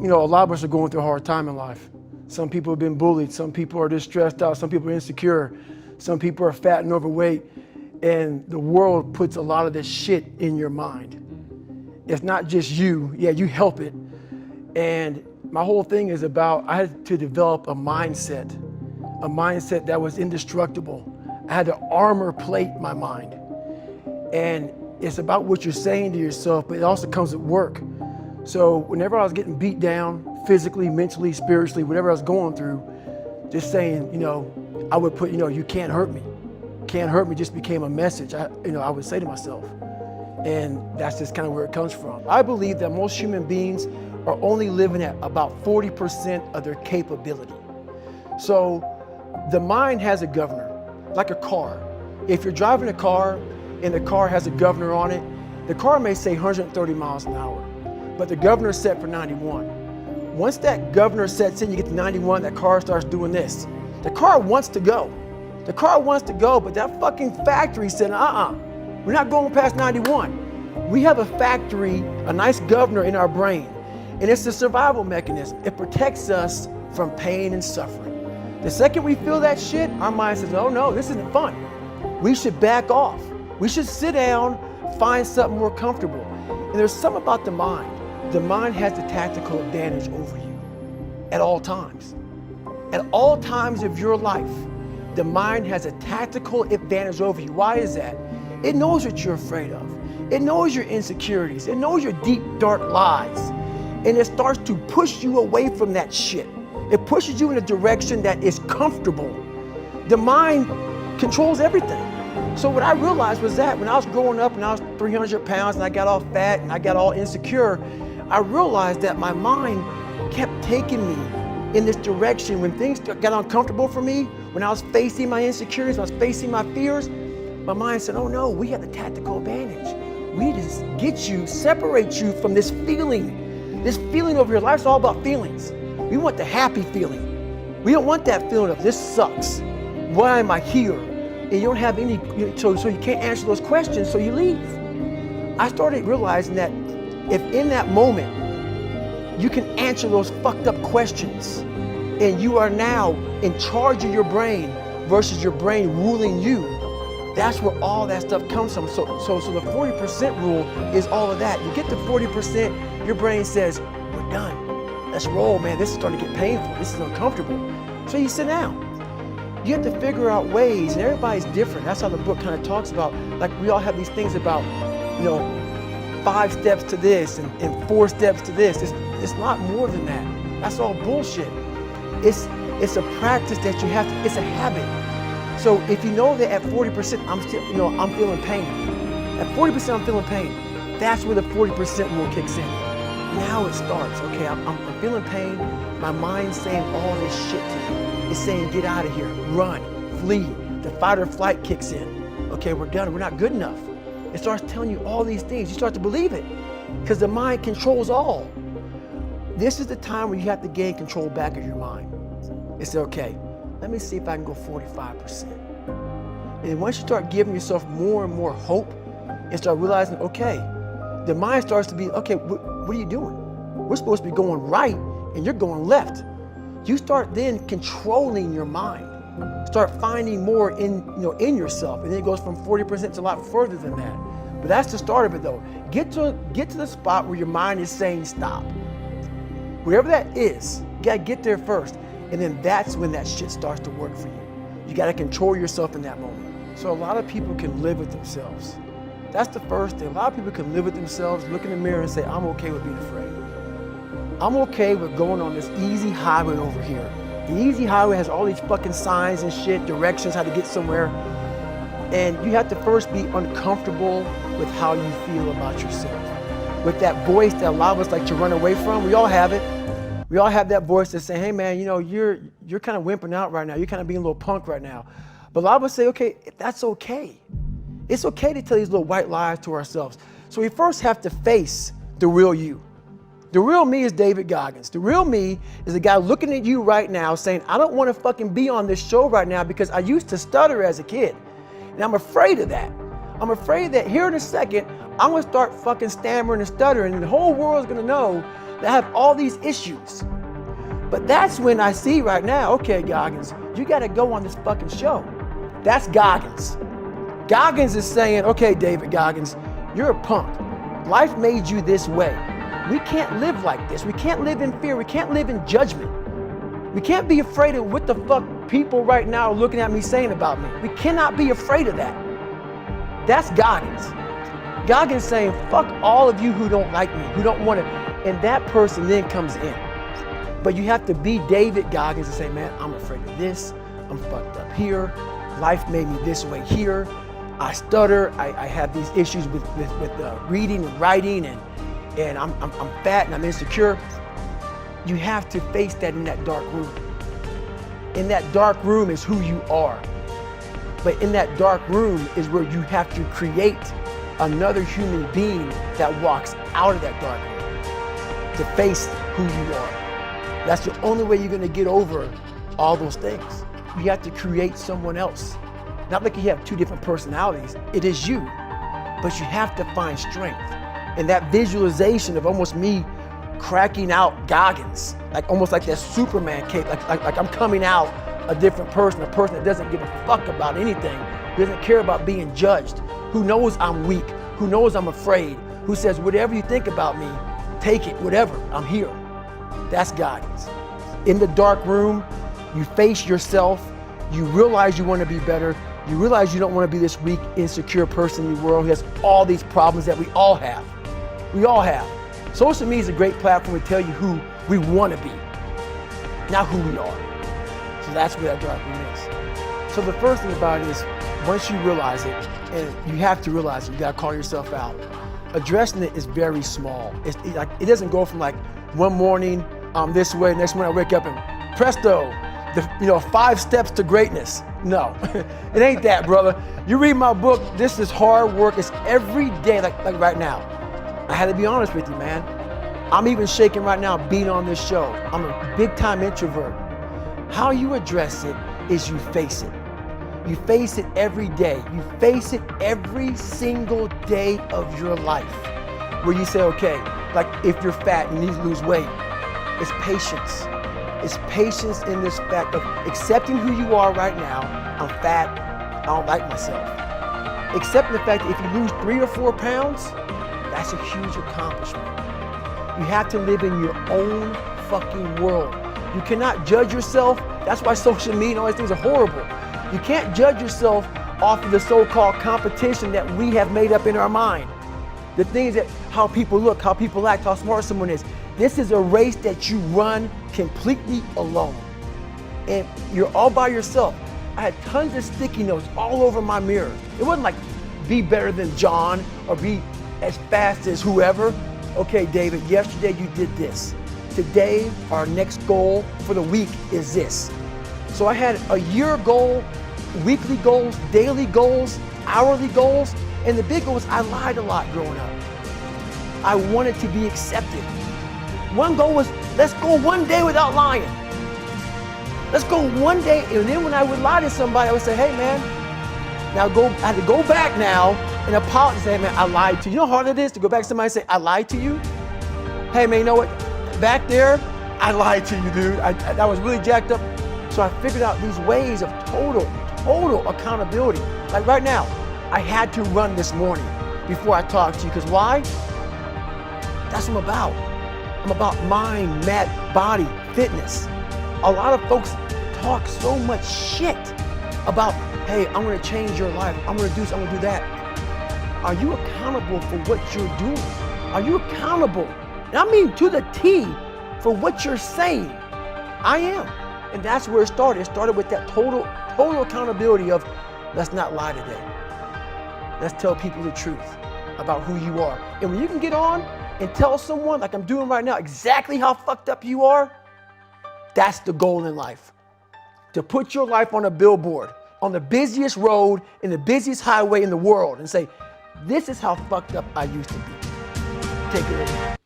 You know, a lot of us are going through a hard time in life. Some people have been bullied. Some people are just stressed out. Some people are insecure. Some people are fat and overweight. And the world puts a lot of this shit in your mind. It's not just you. Yeah, you help it. And my whole thing is about, I had to develop a mindset that was indestructible. I had to armor plate my mind. And it's about what you're saying to yourself, but it also comes with work. So whenever I was getting beat down, physically, mentally, spiritually, whatever I was going through, just saying, you know, I would put, you know, you can't hurt me. Can't hurt me just became a message, I would say to myself. And that's just kind of where it comes from. I believe that most human beings are only living at about 40% of their capability. So the mind has a governor, like a car. If you're driving a car and the car has a governor on it, the car may say 130 miles an hour, but the governor's set for 91. Once that governor sets in, you get to 91, that car starts doing this. The car wants to go. The car wants to go, but that fucking factory said, we're not going past 91. We have a factory, a nice governor in our brain, and it's a survival mechanism. It protects us from pain and suffering. The second we feel that shit, our mind says, oh no, this isn't fun. We should back off. We should sit down, find something more comfortable. And there's something about the mind. The mind has the tactical advantage over you at all times. At all times of your life, the mind has a tactical advantage over you. Why is that? It knows what you're afraid of. It knows your insecurities. It knows your deep, dark lies. And it starts to push you away from that shit. It pushes you in a direction that is comfortable. The mind controls everything. So what I realized was that when I was growing up and I was 300 pounds and I got all fat and I got all insecure, I realized that my mind kept taking me in this direction. When things got uncomfortable for me, when I was facing my insecurities, when I was facing my fears, my mind said, oh no, we have the tactical advantage. We just get you, separate you from this feeling over here. Life's all about feelings. We want the happy feeling. We don't want that feeling of this sucks. Why am I here? And you don't have any, so you can't answer those questions, so you leave. I started realizing that if in that moment you can answer those fucked up questions and you are now in charge of your brain versus your brain ruling you, that's where all that stuff comes from. So the 40% rule is all of that. You get to 40%, your brain says, we're done. Let's roll, man. This is starting to get painful. This is uncomfortable. So you sit down. You have to figure out ways, and everybody's different. That's how the book kind of talks about, like we all have these things about, 5 steps to this and 4 steps to this. It's a lot more than that. That's all bullshit. It's a practice that you have to, it's a habit. So if you know that at 40%, I'm feeling pain. At 40% I'm feeling pain. That's where the 40% rule kicks in. Now it starts, okay, I'm feeling pain. My mind's saying all this shit to me. It's saying, get out of here, run, flee. The fight or flight kicks in. Okay, we're done, we're not good enough. It starts telling you all these things. You start to believe it because the mind controls all. This is the time when you have to gain control back of your mind. It's okay, let me see if I can go 45%. And once you start giving yourself more and more hope and start realizing, okay, the mind starts to be, okay, what are you doing? We're supposed to be going right and you're going left. You start then controlling your mind. Start finding more in yourself, and then it goes from 40% to a lot further than that. But that's the start of it though. Get to the spot where your mind is saying stop. Wherever that is, you gotta get there first, and then that's when that shit starts to work for you. You gotta control yourself in that moment. So a lot of people can live with themselves. That's the first thing. A lot of people can live with themselves, look in the mirror and say, I'm okay with being afraid. I'm okay with going on this easy highway over here. The easy highway has all these fucking signs and shit, directions, how to get somewhere. And you have to first be uncomfortable with how you feel about yourself. With that voice that a lot of us like to run away from, we all have it. We all have that voice that's saying, hey man, you're kind of wimping out right now. You're kind of being a little punk right now. But a lot of us say, okay, that's okay. It's okay to tell these little white lies to ourselves. So we first have to face the real you. The real me is David Goggins. The real me is a guy looking at you right now saying, I don't want to fucking be on this show right now because I used to stutter as a kid. And I'm afraid of that. I'm afraid that here in a second, I'm going to start fucking stammering and stuttering and the whole world's going to know that have all these issues. But that's when I see right now, okay, Goggins, you gotta go on this fucking show. That's Goggins. Goggins is saying, okay, David Goggins, you're a punk. Life made you this way. We can't live like this. We can't live in fear. We can't live in judgment. We can't be afraid of what the fuck people right now are looking at me saying about me. We cannot be afraid of that. That's Goggins. Goggins saying, fuck all of you who don't like me, who don't want to, and that person then comes in. But you have to be David Goggins and say, man, I'm afraid of this. I'm fucked up here. Life made me this way here. I stutter. I have these issues with reading and writing, and I'm fat and I'm insecure. You have to face that in that dark room. In that dark room is who you are. But in that dark room is where you have to create another human being that walks out of that dark room to face who you are. That's the only way you're gonna get over all those things. You have to create someone else. Not like you have two different personalities, it is you. But you have to find strength. And that visualization of almost me cracking out Goggins, like almost like that Superman cape, like I'm coming out a different person, a person that doesn't give a fuck about anything, who doesn't care about being judged, who knows I'm weak, who knows I'm afraid, who says, whatever you think about me, take it, whatever, I'm here. That's Goggins. In the dark room, you face yourself, you realize you want to be better, you realize you don't want to be this weak, insecure person in the world who has all these problems that we all have. We all have. Social media is a great platform to tell you who we want to be, not who we are. So that's where that dark room is. So the first thing about it is, once you realize it, and you have to realize it, you gotta call yourself out. Addressing it is very small. It doesn't go from like one morning I'm this way, next morning I wake up and presto, 5 steps to greatness. No, it ain't that, brother. You read my book, this is hard work. It's every day, like right now. I had to be honest with you, man. I'm even shaking right now being on this show. I'm a big time introvert. How you address it is you face it. You face it every day. You face it every single day of your life. Where you say, okay, like if you're fat and you need to lose weight, it's patience. It's patience in this fact of accepting who you are right now. I'm fat, I don't like myself. Accepting the fact that if you lose 3 or 4 pounds, that's a huge accomplishment. You have to live in your own fucking world. You cannot judge yourself. That's why social media and all these things are horrible. You can't judge yourself off of the so-called competition that we have made up in our mind. The things that, how people look, how people act, how smart someone is. This is a race that you run completely alone. And you're all by yourself. I had tons of sticky notes all over my mirror. It wasn't like be better than John or be as fast as whoever. Okay, David, yesterday you did this. Today, our next goal for the week is this. So I had a year goal, weekly goals, daily goals, hourly goals, and the big goal was I lied a lot growing up. I wanted to be accepted. One goal was, let's go one day without lying. Let's go one day, and then when I would lie to somebody, I would say, hey man, I had to go back now and apologize, say, hey man, I lied to you. You know how hard it is to go back to somebody and say, I lied to you? Hey man, you know what? Back there, I lied to you, dude. I was really jacked up. So I figured out these ways of total accountability. Like right now, I had to run this morning before I talked to you, because why? That's what I'm about. I'm about mind, body, fitness. A lot of folks talk so much shit about, hey, I'm gonna change your life. I'm gonna do this, I'm gonna do that. Are you accountable for what you're doing? Are you accountable? And I mean to the T for what you're saying. I am. And that's where it started. It started with that total accountability of, let's not lie today. Let's tell people the truth about who you are. And when you can get on and tell someone, like I'm doing right now, exactly how fucked up you are, that's the goal in life. To put your life on a billboard, on the busiest road, in the busiest highway in the world, and say, this is how fucked up I used to be. Take it away.